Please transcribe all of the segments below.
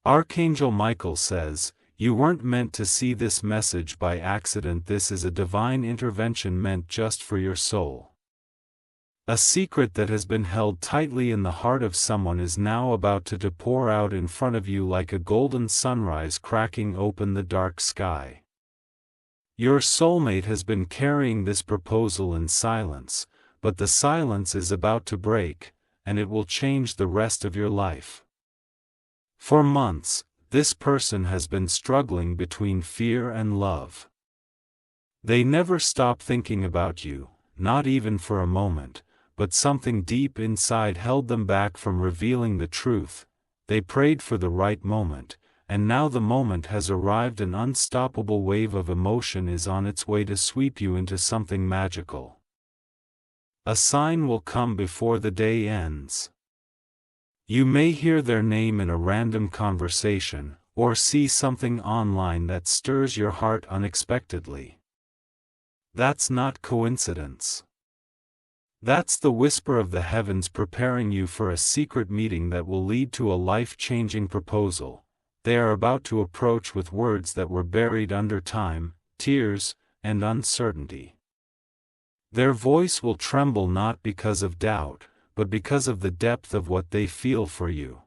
Archangel Michael says, "You weren't meant to see this message by accident. This is a divine intervention meant just for your soul." A secret that has been held tightly in the heart of someone is now about to pour out in front of you like a golden sunrise cracking open the dark sky. Your soulmate has been carrying this proposal in silence, but the silence is about to break, and it will change the rest of your life. For months, this person has been struggling between fear and love. They never stop thinking about you, not even for a moment, but something deep inside held them back from revealing the truth. They prayed for the right moment, and now the moment has arrived. An unstoppable wave of emotion is on its way to sweep you into something magical. A sign will come before the day ends. You may hear their name in a random conversation, or see something online that stirs your heart unexpectedly. That's not coincidence. That's the whisper of the heavens preparing you for a secret meeting that will lead to a life-changing proposal. They are about to approach with words that were buried under time, tears, and uncertainty. Their voice will tremble not because of doubt, but because of the depth of what they feel for you.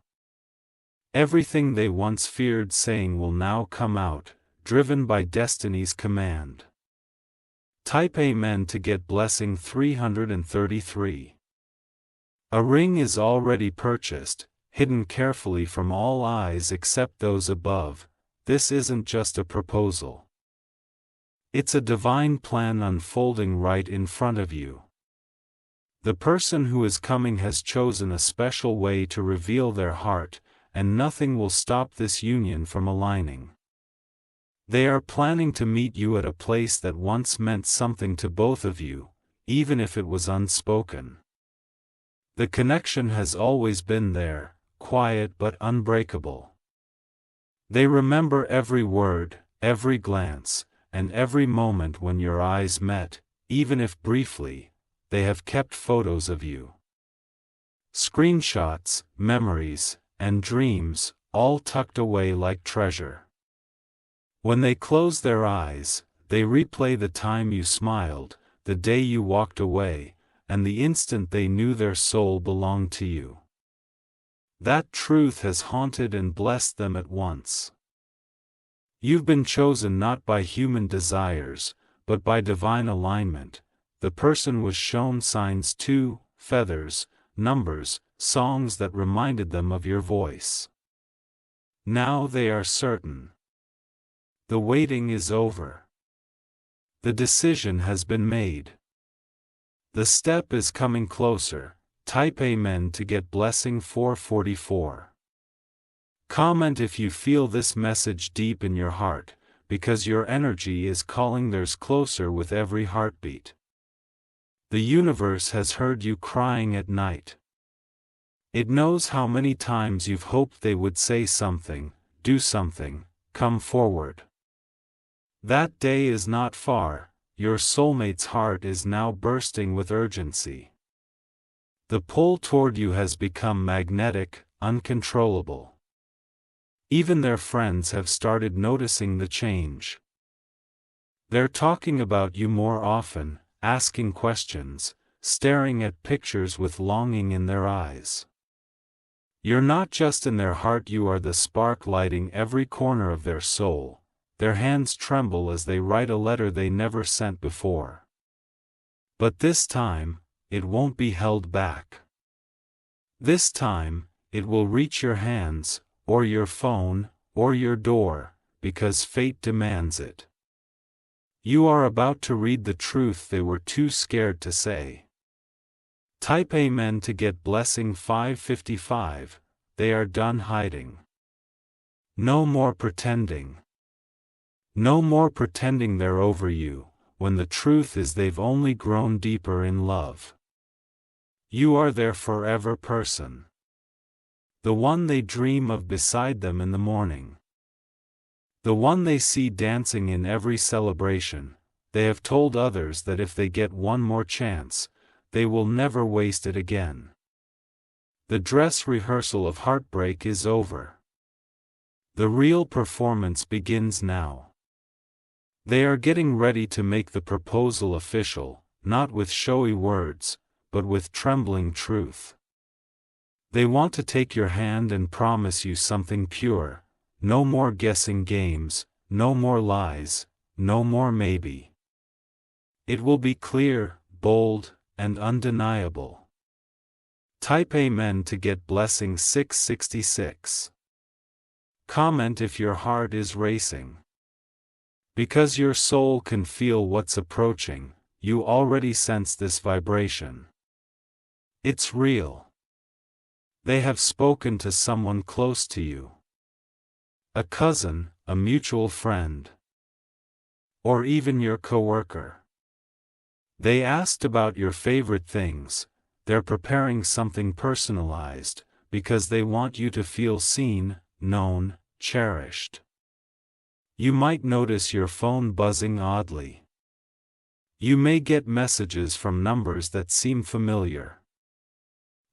Everything they once feared saying will now come out, driven by destiny's command. Type Amen to get blessing 333. A ring is already purchased, hidden carefully from all eyes except those above. This isn't just a proposal. It's a divine plan unfolding right in front of you. The person who is coming has chosen a special way to reveal their heart, and nothing will stop this union from aligning. They are planning to meet you at a place that once meant something to both of you, even if it was unspoken. The connection has always been there, quiet but unbreakable. They remember every word, every glance, and every moment when your eyes met, even if briefly. They have kept photos of you. Screenshots, memories, and dreams, all tucked away like treasure. When they close their eyes, they replay the time you smiled, the day you walked away, and the instant they knew their soul belonged to you. That truth has haunted and blessed them at once. You've been chosen not by human desires, but by divine alignment. The person was shown signs too, feathers, numbers, songs that reminded them of your voice. Now they are certain. The waiting is over. The decision has been made. The step is coming closer. Type Amen to get blessing 444. Comment if you feel this message deep in your heart, because your energy is calling theirs closer with every heartbeat. The universe has heard you crying at night. It knows how many times you've hoped they would say something, do something, come forward. That day is not far. Your soulmate's heart is now bursting with urgency. The pull toward you has become magnetic, uncontrollable. Even their friends have started noticing the change. They're talking about you more often, asking questions, staring at pictures with longing in their eyes. You're not just in their heart, you are the spark lighting every corner of their soul. Their hands tremble as they write a letter they never sent before. But this time, it won't be held back. This time, it will reach your hands, or your phone, or your door, because fate demands it. You are about to read the truth they were too scared to say. Type Amen to get blessing 555. They are done hiding. No more pretending. No more pretending they're over you, when the truth is they've only grown deeper in love. You are their forever person. The one they dream of beside them in the morning. The one they see dancing in every celebration. They have told others that if they get one more chance, they will never waste it again. The dress rehearsal of heartbreak is over. The real performance begins now. They are getting ready to make the proposal official, not with showy words, but with trembling truth. They want to take your hand and promise you something pure. No more guessing games, no more lies, no more maybe. It will be clear, bold, and undeniable. Type Amen to get blessing 666. Comment if your heart is racing. Because your soul can feel what's approaching, you already sense this vibration. It's real. They have spoken to someone close to you. A cousin, a mutual friend, or even your coworker. They asked about your favorite things. They're preparing something personalized, because they want you to feel seen, known, cherished. You might notice your phone buzzing oddly. You may get messages from numbers that seem familiar.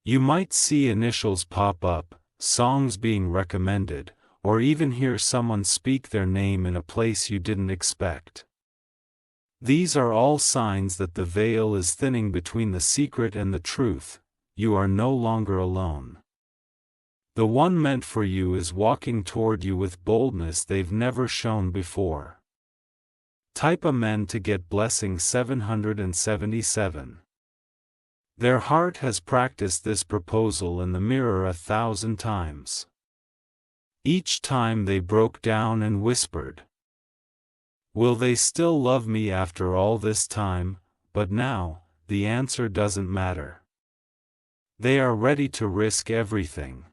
You might see initials pop up, songs being recommended, or even hear someone speak their name in a place you didn't expect. These are all signs that the veil is thinning between the secret and the truth. You are no longer alone. The one meant for you is walking toward you with boldness they've never shown before. Type Amen to get blessing 777. Their heart has practiced this proposal in the mirror 1,000 times. Each time they broke down and whispered, "Will they still love me after all this time?" But now, the answer doesn't matter. They are ready to risk everything.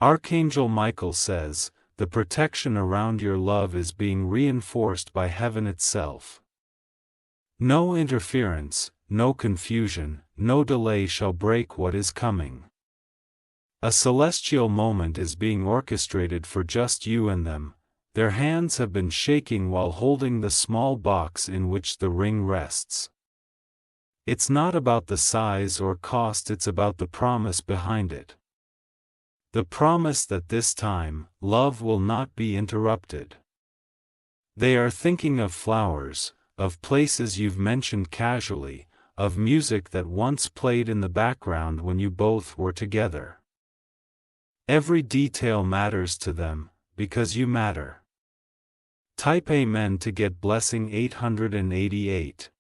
Archangel Michael says, the protection around your love is being reinforced by heaven itself. No interference, no confusion, no delay shall break what is coming. A celestial moment is being orchestrated for just you and them. Their hands have been shaking while holding the small box in which the ring rests. It's not about the size or cost, it's about the promise behind it. The promise that this time, love will not be interrupted. They are thinking of flowers, of places you've mentioned casually, of music that once played in the background when you both were together. Every detail matters to them, because you matter. Type Amen to get blessing 888.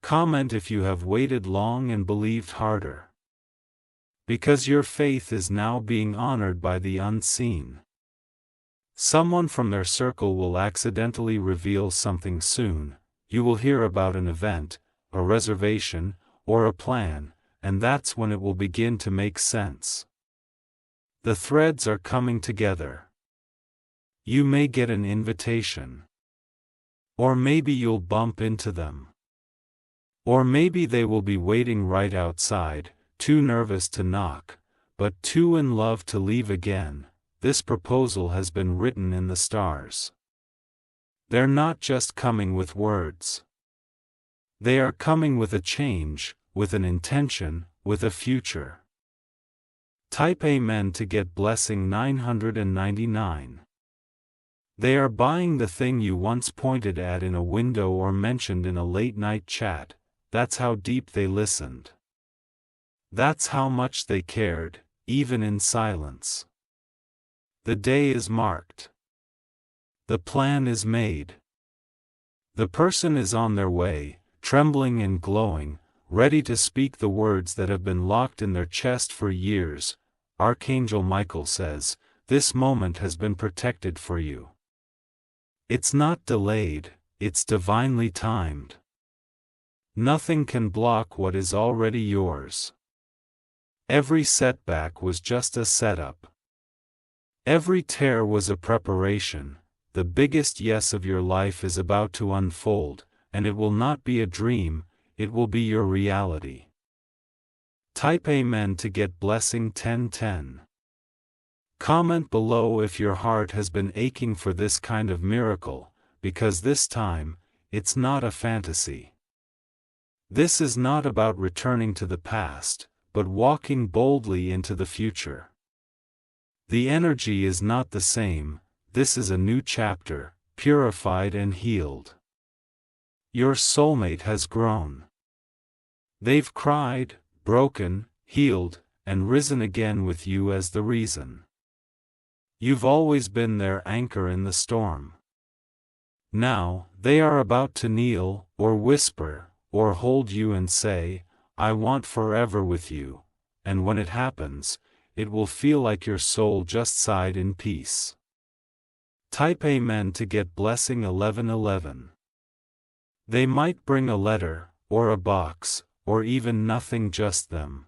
Comment if you have waited long and believed harder. Because your faith is now being honored by the unseen. Someone from their circle will accidentally reveal something soon. You will hear about an event, a reservation, or a plan, and that's when it will begin to make sense. The threads are coming together. You may get an invitation. Or maybe you'll bump into them. Or maybe they will be waiting right outside, too nervous to knock, but too in love to leave again. This proposal has been written in the stars. They're not just coming with words. They are coming with a change, with an intention, with a future. Type Amen to get blessing 999. They are buying the thing you once pointed at in a window or mentioned in a late-night chat. That's how deep they listened. That's how much they cared, even in silence. The day is marked. The plan is made. The person is on their way, trembling and glowing, ready to speak the words that have been locked in their chest for years. Archangel Michael says, this moment has been protected for you. It's not delayed, it's divinely timed. Nothing can block what is already yours. Every setback was just a setup. Every tear was a preparation. The biggest yes of your life is about to unfold, and it will not be a dream, it will be your reality. Type Amen to get blessing 1010. Comment below if your heart has been aching for this kind of miracle, because this time, it's not a fantasy. This is not about returning to the past, but walking boldly into the future. The energy is not the same, this is a new chapter, purified and healed. Your soulmate has grown. They've cried, broken, healed, and risen again with you as the reason. You've always been their anchor in the storm. Now, they are about to kneel, or whisper, or hold you and say, I want forever with you, and when it happens, it will feel like your soul just sighed in peace. Type Amen to get blessing 1111. They might bring a letter, or a box, or even nothing, just them.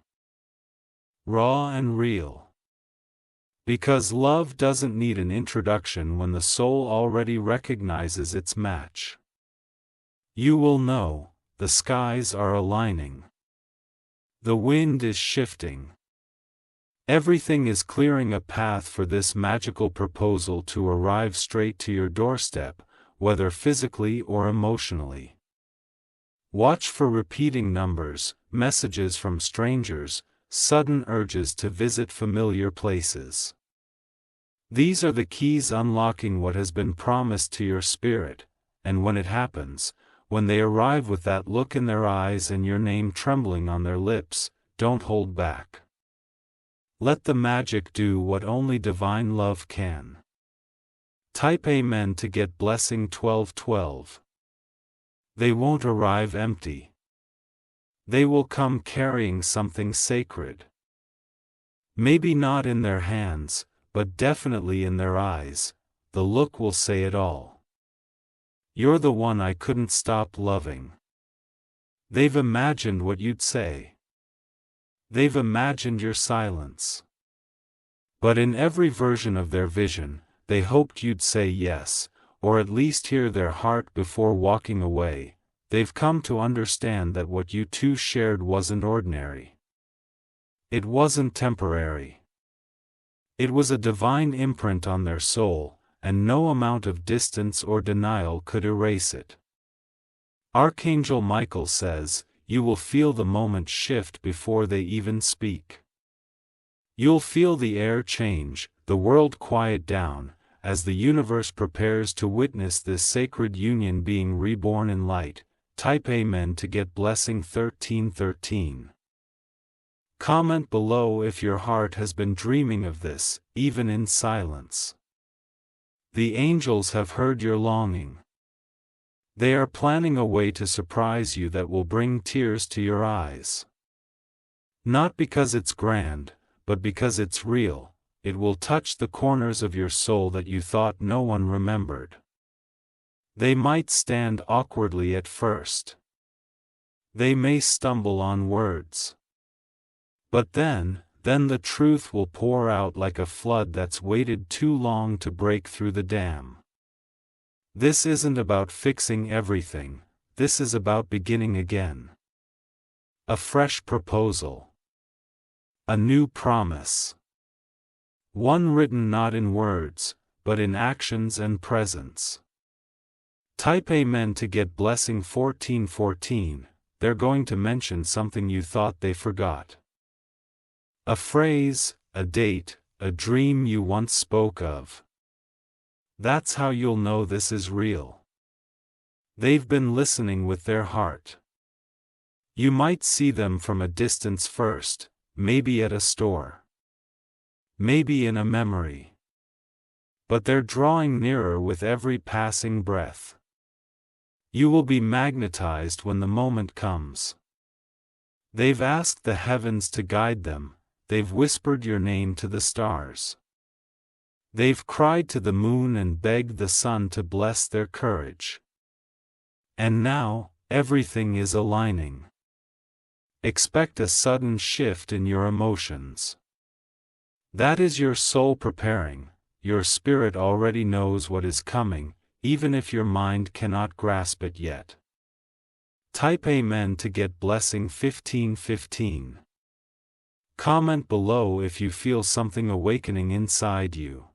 Raw and real. Because love doesn't need an introduction when the soul already recognizes its match. You will know, the skies are aligning. The wind is shifting. Everything is clearing a path for this magical proposal to arrive straight to your doorstep, whether physically or emotionally. Watch for repeating numbers, messages from strangers, sudden urges to visit familiar places. These are the keys unlocking what has been promised to your spirit, and when it happens, when they arrive with that look in their eyes and your name trembling on their lips, don't hold back. Let the magic do what only divine love can. Type Amen to get blessing 1212. They won't arrive empty. They will come carrying something sacred. Maybe not in their hands, but definitely in their eyes. The look will say it all. You're the one I couldn't stop loving. They've imagined what you'd say. They've imagined your silence. But in every version of their vision, they hoped you'd say yes, or at least hear their heart before walking away. They've come to understand that what you two shared wasn't ordinary. It wasn't temporary. It was a divine imprint on their soul, and no amount of distance or denial could erase it. Archangel Michael says, you will feel the moment shift before they even speak. You'll feel the air change, the world quiet down, as the universe prepares to witness this sacred union being reborn in light. Type Amen to get blessing 1313. Comment below if your heart has been dreaming of this, even in silence. The angels have heard your longing. They are planning a way to surprise you that will bring tears to your eyes. Not because it's grand, but because it's real. It will touch the corners of your soul that you thought no one remembered. They might stand awkwardly at first. They may stumble on words. But then the truth will pour out like a flood that's waited too long to break through the dam. This isn't about fixing everything, this is about beginning again. A fresh proposal. A new promise. One written not in words, but in actions and presence. Type Amen to get blessing 1414, they're going to mention something you thought they forgot. A phrase, a date, a dream you once spoke of. That's how you'll know this is real. They've been listening with their heart. You might see them from a distance first, maybe at a store. Maybe in a memory. But they're drawing nearer with every passing breath. You will be magnetized when the moment comes. They've asked the heavens to guide them, they've whispered your name to the stars. They've cried to the moon and begged the sun to bless their courage. And now, everything is aligning. Expect a sudden shift in your emotions. That is your soul preparing, your spirit already knows what is coming, even if your mind cannot grasp it yet. Type Amen to get blessing 1515. Comment below if you feel something awakening inside you.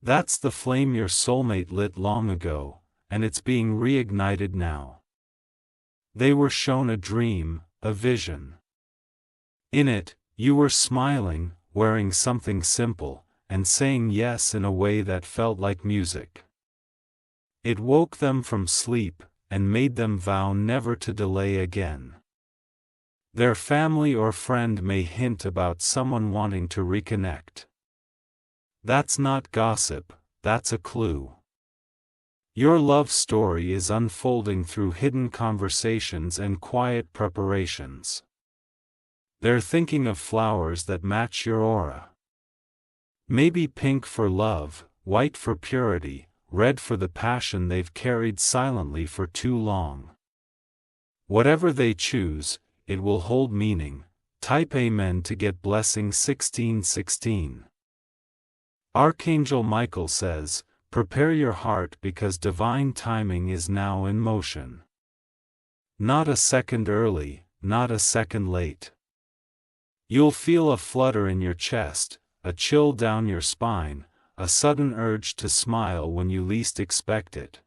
That's the flame your soulmate lit long ago, and it's being reignited now. They were shown a dream, a vision. In it, you were smiling, wearing something simple, and saying yes in a way that felt like music. It woke them from sleep, and made them vow never to delay again. Their family or friend may hint about someone wanting to reconnect. That's not gossip, that's a clue. Your love story is unfolding through hidden conversations and quiet preparations. They're thinking of flowers that match your aura. Maybe pink for love, white for purity, red for the passion they've carried silently for too long. Whatever they choose, it will hold meaning. Type Amen to get blessing 1616. Archangel Michael says, prepare your heart because divine timing is now in motion. Not a second early, not a second late. You'll feel a flutter in your chest, a chill down your spine, a sudden urge to smile when you least expect it.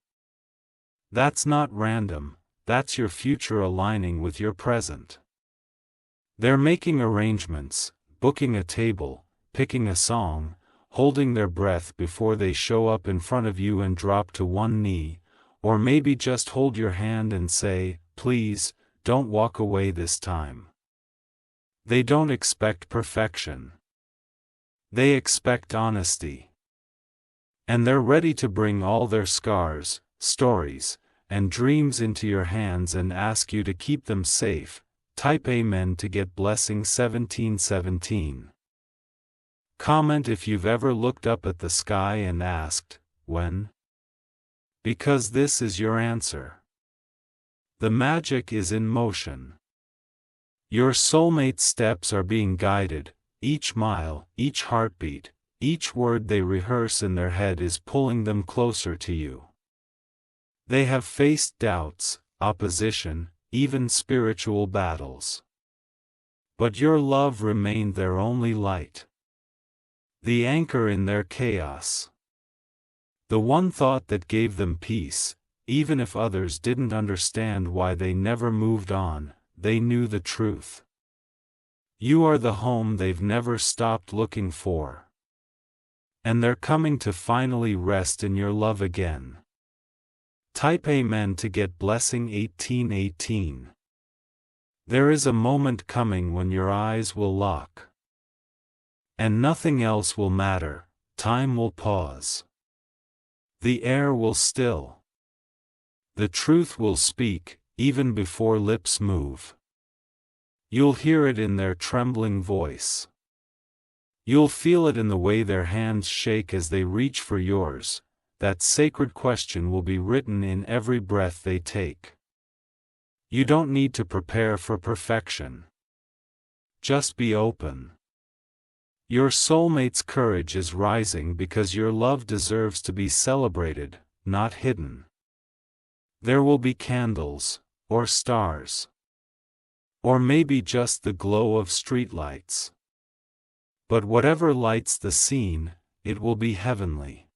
That's not random, that's your future aligning with your present. They're making arrangements, booking a table, picking a song, holding their breath before they show up in front of you and drop to one knee, or maybe just hold your hand and say, please, don't walk away this time. They don't expect perfection. They expect honesty. And they're ready to bring all their scars, stories, and dreams into your hands and ask you to keep them safe. Type Amen to get blessing 1717. Comment if you've ever looked up at the sky and asked, when? Because this is your answer. The magic is in motion. Your soulmate's steps are being guided, each mile, each heartbeat, each word they rehearse in their head is pulling them closer to you. They have faced doubts, opposition, even spiritual battles. But your love remained their only light. The anchor in their chaos. The one thought that gave them peace, even if others didn't understand why they never moved on, they knew the truth. You are the home they've never stopped looking for. And they're coming to finally rest in your love again. Type Amen to get blessing 1818. There is a moment coming when your eyes will lock. And nothing else will matter, time will pause. The air will still. The truth will speak, even before lips move. You'll hear it in their trembling voice. You'll feel it in the way their hands shake as they reach for yours. That sacred question will be written in every breath they take. You don't need to prepare for perfection. Just be open. Your soulmate's courage is rising because your love deserves to be celebrated, not hidden. There will be candles, or stars. Or maybe just the glow of streetlights. But whatever lights the scene, it will be heavenly.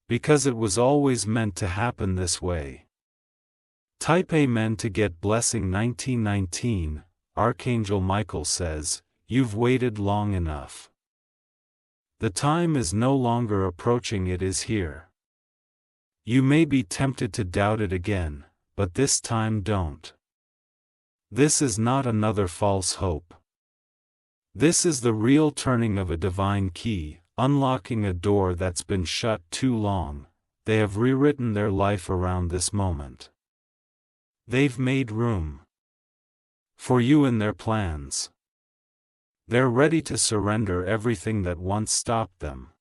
Because it was always meant to happen this way. Type Amen to get blessing 1919. Archangel Michael says, you've waited long enough. The time is no longer approaching, it is here. You may be tempted to doubt it again, but this time don't. This is not another false hope. This is the real turning of a divine key, unlocking a door that's been shut too long. They have rewritten their life around this moment. They've made room for you in their plans. They're ready to surrender everything that once stopped them.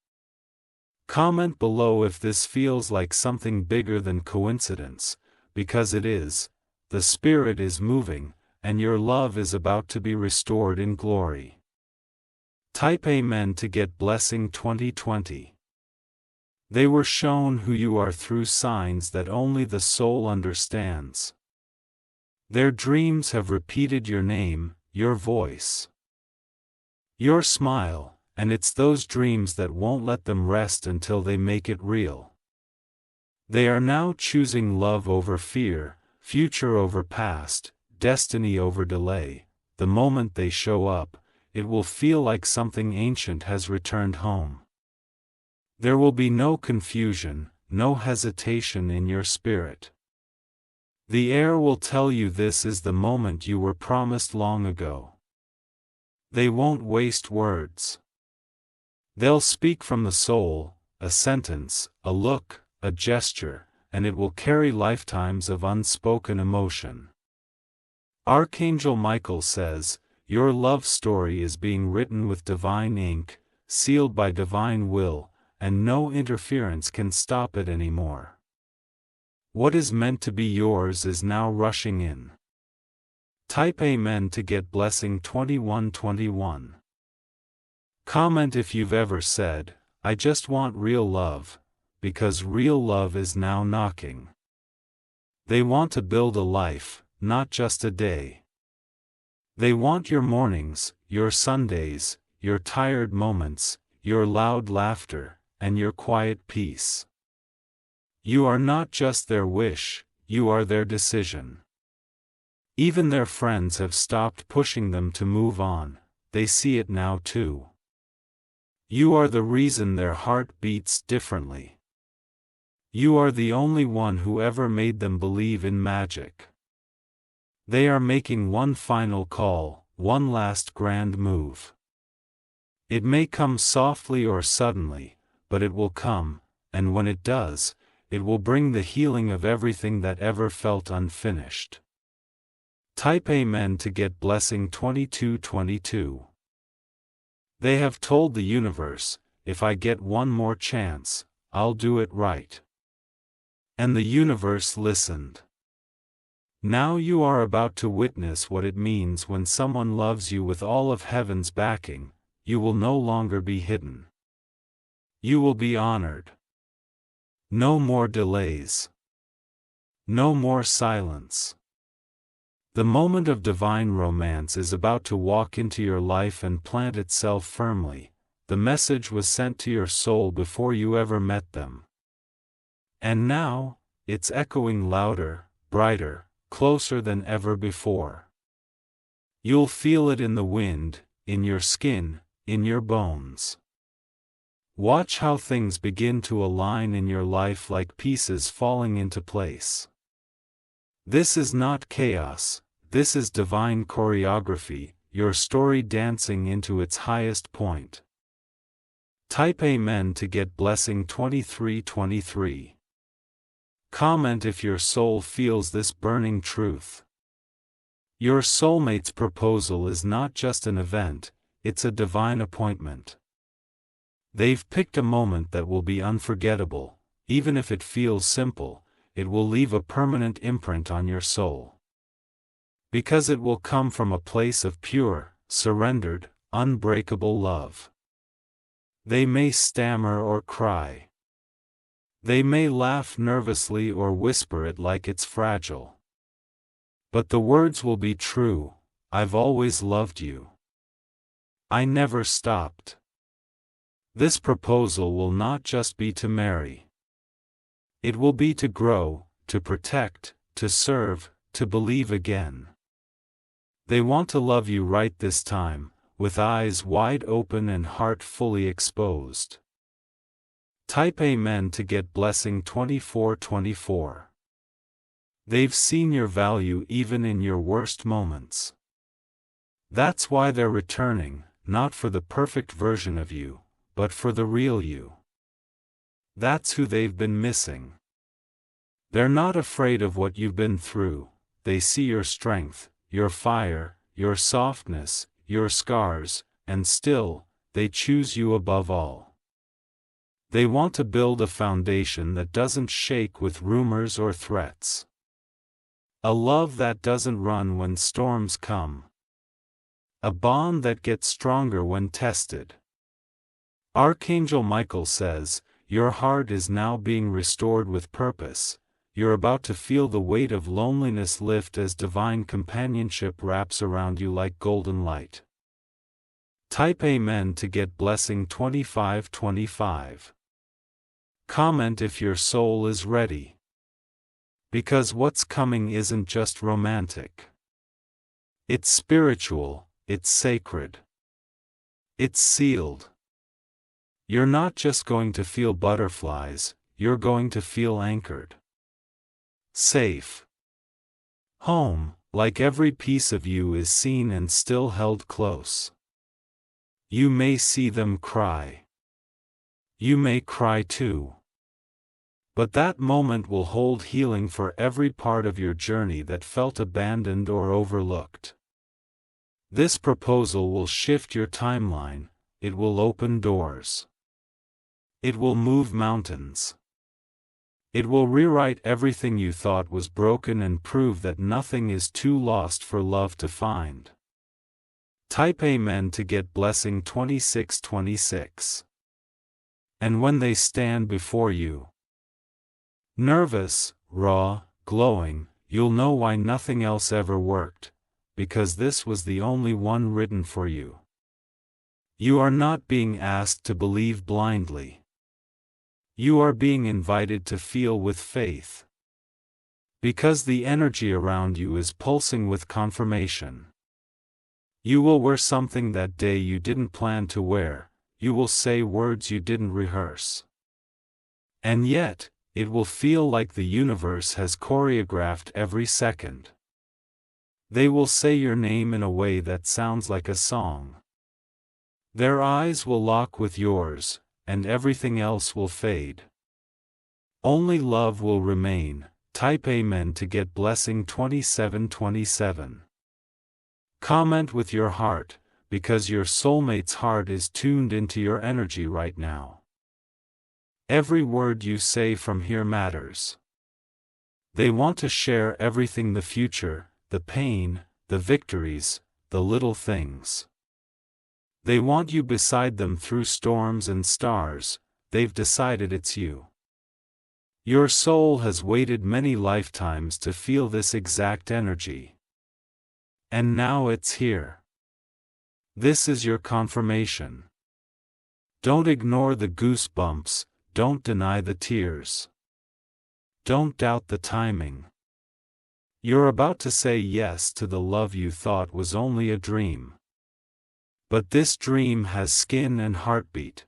Comment below if this feels like something bigger than coincidence, because it is. The Spirit is moving, and your love is about to be restored in glory. Type Amen to get blessing 2020. They were shown who you are through signs that only the soul understands. Their dreams have repeated your name, your voice, your smile, and it's those dreams that won't let them rest until they make it real. They are now choosing love over fear, future over past, destiny over delay. The moment they show up, it will feel like something ancient has returned home. There will be no confusion, no hesitation in your spirit. The air will tell you this is the moment you were promised long ago. They won't waste words. They'll speak from the soul, a sentence, a look, a gesture, and it will carry lifetimes of unspoken emotion. Archangel Michael says, your love story is being written with divine ink, sealed by divine will, and no interference can stop it anymore. What is meant to be yours is now rushing in. Type Amen to get blessing 2121. Comment if you've ever said, I just want real love, because real love is now knocking. They want to build a life, not just a day. They want your mornings, your Sundays, your tired moments, your loud laughter, and your quiet peace. You are not just their wish, you are their decision. Even their friends have stopped pushing them to move on, they see it now too. You are the reason their heart beats differently. You are the only one who ever made them believe in magic. They are making one final call, one last grand move. It may come softly or suddenly, but it will come, and when it does, it will bring the healing of everything that ever felt unfinished. Type Amen to get blessing 2222. They have told the universe, if I get one more chance, I'll do it right. And the universe listened. Now you are about to witness what it means when someone loves you with all of heaven's backing. You will no longer be hidden. You will be honored. No more delays. No more silence. The moment of divine romance is about to walk into your life and plant itself firmly. The message was sent to your soul before you ever met them. And now, it's echoing louder, brighter, closer than ever before. You'll feel it in the wind, in your skin, in your bones. Watch how things begin to align in your life like pieces falling into place. This is not chaos, this is divine choreography, your story dancing into its highest point. Type Amen to get blessing 2323. Comment if your soul feels this burning truth. Your soulmate's proposal is not just an event, it's a divine appointment. They've picked a moment that will be unforgettable, even if it feels simple, it will leave a permanent imprint on your soul. Because it will come from a place of pure, surrendered, unbreakable love. They may stammer or cry. They may laugh nervously or whisper it like it's fragile. But the words will be true, I've always loved you. I never stopped. This proposal will not just be to marry. It will be to grow, to protect, to serve, to believe again. They want to love you right this time, with eyes wide open and heart fully exposed. Type Amen to get blessing 2424. They've seen your value even in your worst moments. That's why they're returning, not for the perfect version of you, but for the real you. That's who they've been missing. They're not afraid of what you've been through, they see your strength, your fire, your softness, your scars, and still, they choose you above all. They want to build a foundation that doesn't shake with rumors or threats. A love that doesn't run when storms come. A bond that gets stronger when tested. Archangel Michael says, your heart is now being restored with purpose. You're about to feel the weight of loneliness lift as divine companionship wraps around you like golden light. Type Amen to get blessing 2525. Comment if your soul is ready. Because what's coming isn't just romantic. It's spiritual, it's sacred. It's sealed. You're not just going to feel butterflies, you're going to feel anchored. Safe. Home, like every piece of you is seen and still held close. You may see them cry. You may cry too. But that moment will hold healing for every part of your journey that felt abandoned or overlooked. This proposal will shift your timeline, it will open doors. It will move mountains. It will rewrite everything you thought was broken and prove that nothing is too lost for love to find. Type Amen to get blessing 2626. And when they stand before you, nervous, raw, glowing, you'll know why nothing else ever worked, because this was the only one written for you. You are not being asked to believe blindly. You are being invited to feel with faith. Because the energy around you is pulsing with confirmation. You will wear something that day you didn't plan to wear, you will say words you didn't rehearse. And yet, it will feel like the universe has choreographed every second. They will say your name in a way that sounds like a song. Their eyes will lock with yours, and everything else will fade. Only love will remain. Type Amen to get blessing 2727. Comment with your heart, because your soulmate's heart is tuned into your energy right now. Every word you say from here matters. They want to share everything, the future, the pain, the victories, the little things. They want you beside them through storms and stars. They've decided it's you. Your soul has waited many lifetimes to feel this exact energy. And now it's here. This is your confirmation. Don't ignore the goosebumps, don't deny the tears. Don't doubt the timing. You're about to say yes to the love you thought was only a dream. But this dream has skin and heartbeat.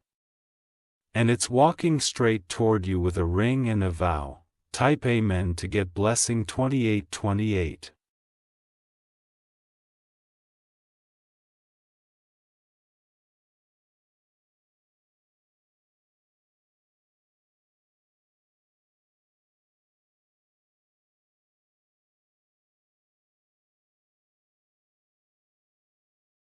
And it's walking straight toward you with a ring and a vow. Type Amen to get blessing 2828.